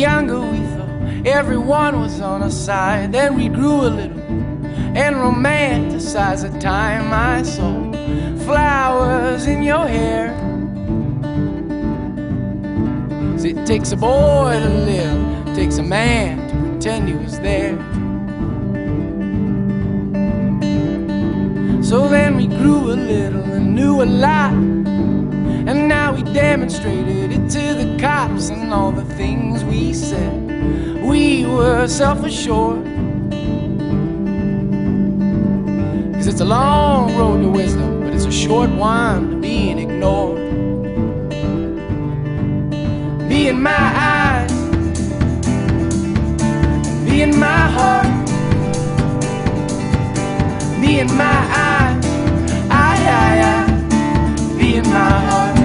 younger, we thought everyone was on our side. Then we grew a little and romanticized the time I saw flowers in your hair. 'Cause it takes a boy to live, it takes a man to pretend he was there. So then we grew a little and knew a lot, and now we demonstrated it to the cops and all the things we said. We were self-assured, 'cause it's a long road to wisdom, but it's a short one to being ignored. Be in my eyes, be in my heart, be in my eyes, I, be in my heart.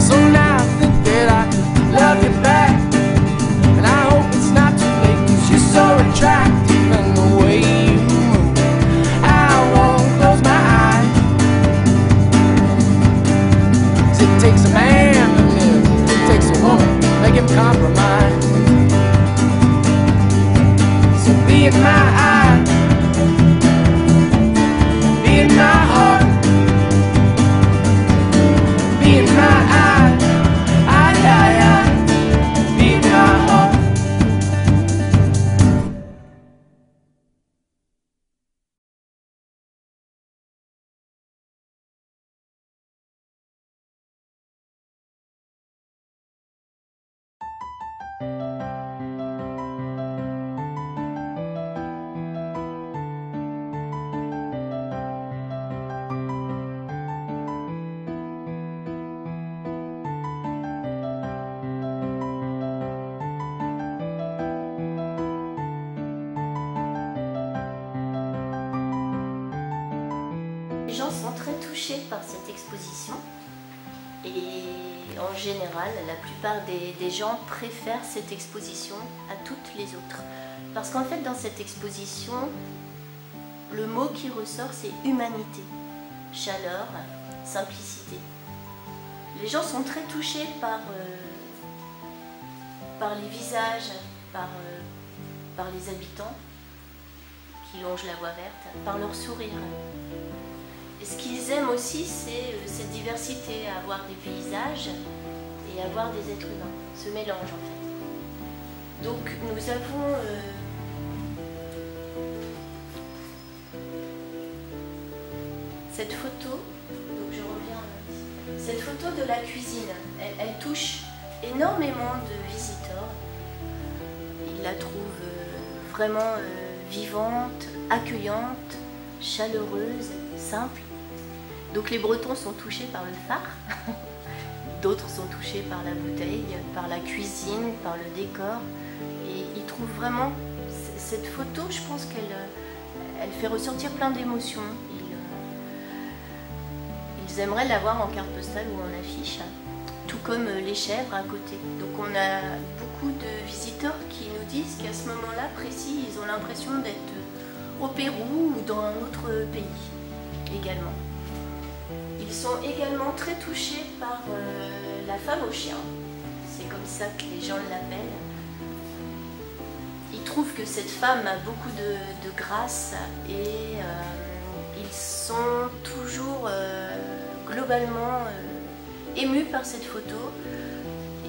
So now I think that I could love you back, and I hope it's not too late, 'cause you're so attractive and the way you move, I won't close my eyes. 'Cause it takes a man to live, it takes a woman to make him compromise. So be in my eyes, be in my heart, be in my eyes, I, be in my heart. Les gens sont très touchés par cette exposition et en général, la plupart des gens préfèrent cette exposition à toutes les autres. Parce qu'en fait, dans cette exposition, le mot qui ressort, c'est humanité, chaleur, simplicité. Les gens sont très touchés par les visages, par les habitants qui longent la voie verte, par leur sourire. Et ce qu'ils aiment aussi, c'est cette diversité, avoir des paysages et avoir des êtres humains, ce mélange en fait. Donc nous avons cette photo, donc je reviens, cette photo de la cuisine, elle touche énormément de visiteurs. Ils la trouvent vraiment vivante, accueillante, chaleureuse, simple. Donc les Bretons sont touchés par le phare, d'autres sont touchés par la bouteille, par la cuisine, par le décor. Et ils trouvent vraiment cette photo, je pense qu'elle fait ressortir plein d'émotions. Ils aimeraient l'avoir en carte postale ou en affiche, tout comme les chèvres à côté. Donc on a beaucoup de visiteurs qui nous disent qu'à ce moment-là précis, ils ont l'impression d'être au Pérou ou dans un autre pays également. Ils sont également très touchés par la femme au chien, c'est comme ça que les gens l'appellent. Ils trouvent que cette femme a beaucoup de grâce et ils sont toujours globalement émus par cette photo.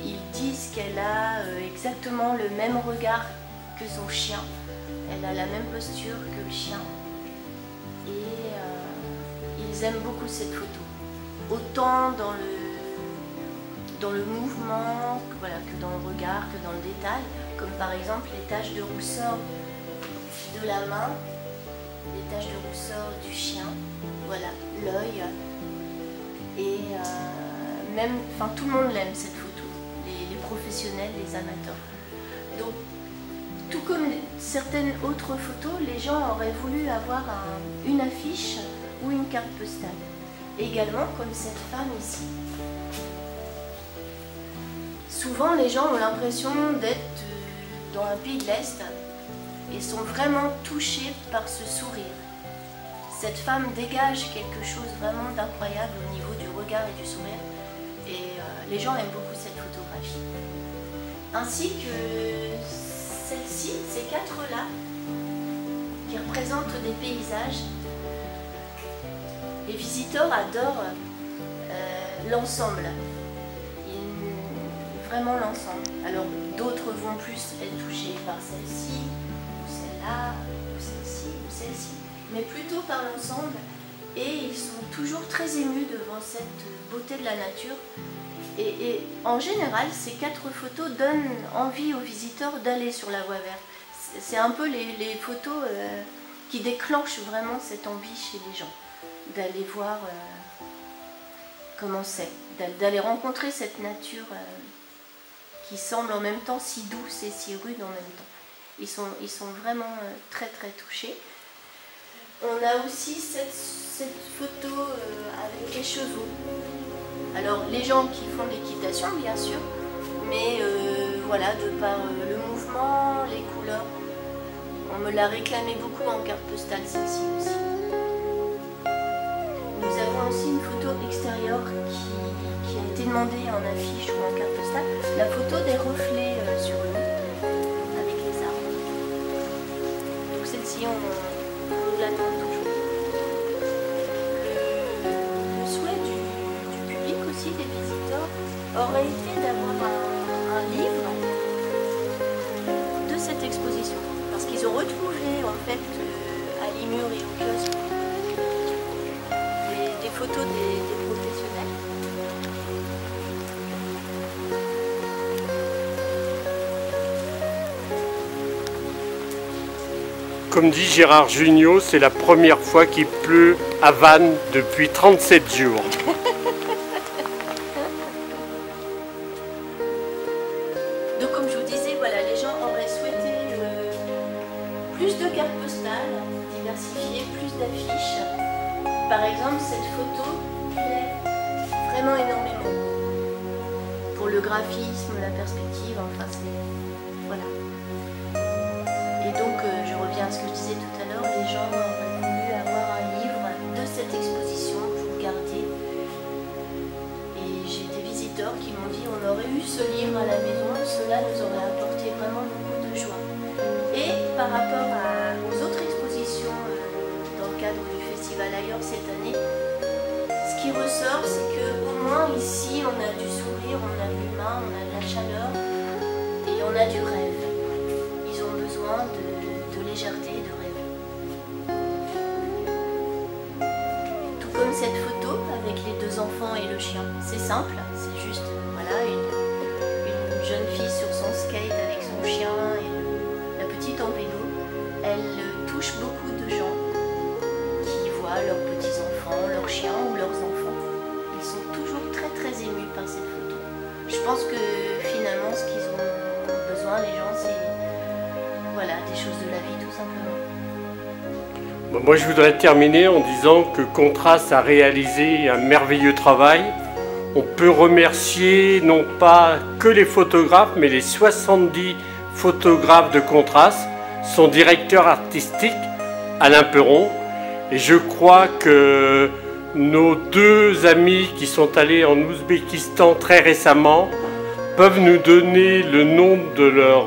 Ils disent qu'elle a exactement le même regard que son chien, elle a la même posture que le chien et ils aiment beaucoup cette photo. Autant dans le mouvement, voilà, que dans le regard, que dans le détail, comme par exemple les taches de rousseur de la main, les taches de rousseur du chien, voilà, l'œil, et même, enfin tout le monde l'aime cette photo, les professionnels, les amateurs. Donc, tout comme certaines autres photos, les gens auraient voulu avoir une affiche ou une carte postale. Également comme cette femme ici. Souvent les gens ont l'impression d'être dans un pays de l'Est et sont vraiment touchés par ce sourire. Cette femme dégage quelque chose vraiment d'incroyable au niveau du regard et du sourire. Et les gens aiment beaucoup cette photographie. Ainsi que celle-ci, ces quatre-là, qui représentent des paysages. Les visiteurs adorent l'ensemble, vraiment l'ensemble. Alors d'autres vont plus être touchés par celle-ci, ou celle-là, ou celle-ci, ou celle-ci, mais plutôt par l'ensemble. Et ils sont toujours très émus devant cette beauté de la nature. Et en général, ces quatre photos donnent envie aux visiteurs d'aller sur la voie verte. C'est un peu les photos qui déclenchent vraiment cette envie chez les gens, d'aller voir comment c'est, d'aller rencontrer cette nature qui semble en même temps si douce et si rude en même temps. Ils sont vraiment très très touchés. On a aussi cette photo avec les chevaux. Alors les gens qui font de l'équitation bien sûr, mais voilà, de par le mouvement, les couleurs, on me l'a réclamé beaucoup en carte postale celle-ci aussi. Nous avons aussi une photo extérieure qui a été demandée en affiche ou en carte postale, la photo des reflets sur l'eau avec les arbres. Donc celle-ci on nous l'attend toujours. Le souhait du public aussi, des visiteurs, aurait été d'avoir un livre de cette exposition. Parce qu'ils ont retrouvé en fait à Limur et au kiosque des photos des professionnels. Comme dit Gérard Jugnot, c'est la première fois qu'il pleut à Vannes depuis 37 jours. Donc comme je vous disais, voilà, les gens auraient souhaité plus de cartes postales, diversifiées, plus d'affiches. Par exemple, cette photo plaît vraiment énormément. Pour le graphisme, la perspective, enfin c'est... voilà. Et donc, je reviens à ce que je disais tout à l'heure, les gens auraient voulu avoir un livre de cette exposition pour garder. Et j'ai des visiteurs qui m'ont dit on aurait eu ce livre à la maison, cela nous aurait apporté vraiment beaucoup de joie. Et par rapport aux autres expositions dans le cadre du festival ailleurs cette année, ce qui ressort, c'est qu'au moins ici, on a du sourire, on a de l'humain, on a de la chaleur et on a du rêve. Ils ont besoin de légèreté et de rêve. Tout comme cette photo avec les deux enfants et le chien. C'est simple, c'est juste voilà, une jeune fille sur son skate avec son chien et la petite en vélo. Elle touche beaucoup de gens qui voient leurs petits-enfants, leurs chiens ou leurs enfants. Ils sont toujours très très émus par cette photo. Je pense que finalement ce qu'ils ont besoin, les gens, c'est voilà, des choses de la vie tout simplement. Bon, moi je voudrais terminer en disant que Contraste a réalisé un merveilleux travail. On peut remercier non pas que les photographes, mais les 70 photographes de Contraste, son directeur artistique, Alain Perron. Et je crois que nos deux amis qui sont allés en Ouzbékistan très récemment peuvent nous donner le nom de leur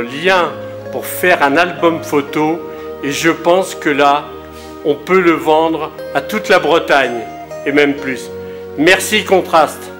lien pour faire un album photo. Et je pense que là, on peut le vendre à toute la Bretagne et même plus. Merci Contraste.